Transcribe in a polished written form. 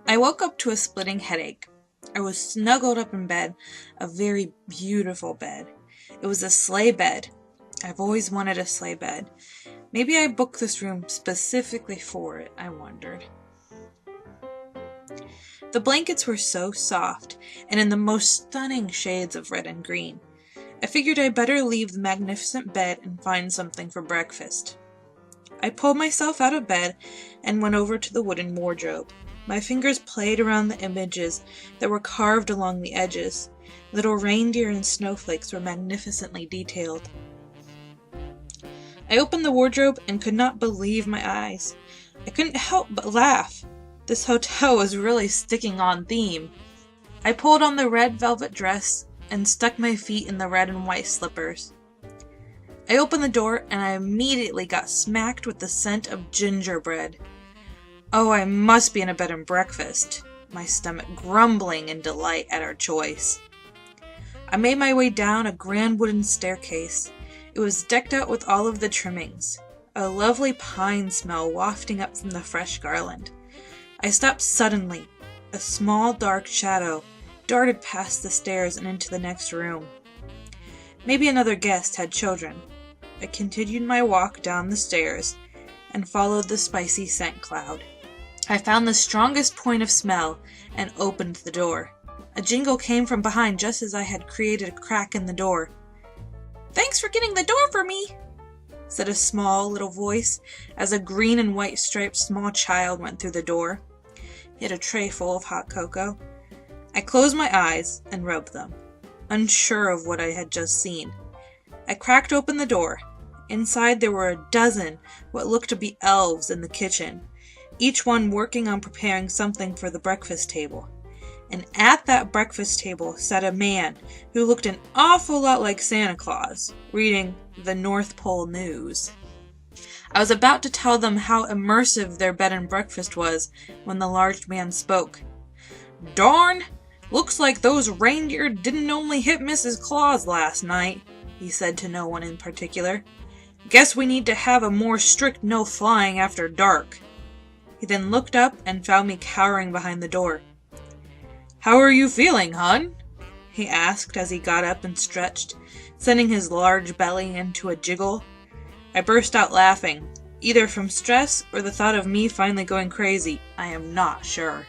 I woke up to a splitting headache. I was snuggled up in bed, a very beautiful bed. It was a sleigh bed. I've always wanted a sleigh bed. Maybe I booked this room specifically for it, I wondered. The blankets were so soft, and in the most stunning shades of red and green. I figured I'd better leave the magnificent bed and find something for breakfast. I pulled myself out of bed and went over to the wooden wardrobe. My fingers played around the images that were carved along the edges. Little reindeer and snowflakes were magnificently detailed. I opened the wardrobe and could not believe my eyes. I couldn't help but laugh. This hotel was really sticking on theme. I pulled on the red velvet dress and stuck my feet in the red and white slippers. I opened the door and I immediately got smacked with the scent of gingerbread. Oh, I must be in a bed and breakfast, my stomach grumbling in delight at our choice. I made my way down a grand wooden staircase. It was decked out with all of the trimmings, a lovely pine smell wafting up from the fresh garland. I stopped suddenly. A small dark shadow darted past the stairs and into the next room. Maybe another guest had children. I continued my walk down the stairs and followed the spicy scent cloud. I found the strongest point of smell and opened the door. A jingle came from behind just as I had created a crack in the door. "Thanks for getting the door for me," said a small little voice as a green and white striped small child went through the door. He had a tray full of hot cocoa. I closed my eyes and rubbed them, unsure of what I had just seen. I cracked open the door. Inside there were a dozen what looked to be elves in the kitchen, each one working on preparing something for the breakfast table. And at that breakfast table sat a man who looked an awful lot like Santa Claus, reading the North Pole News. I was about to tell them how immersive their bed and breakfast was when the large man spoke. "Darn! Looks like those reindeer didn't only hit Mrs. Claus last night," he said to no one in particular. "Guess we need to have a more strict no flying after dark." He then looked up and found me cowering behind the door. "How are you feeling, hon?" he asked as he got up and stretched, sending his large belly into a jiggle. I burst out laughing, either from stress or the thought of me finally going crazy. I am not sure.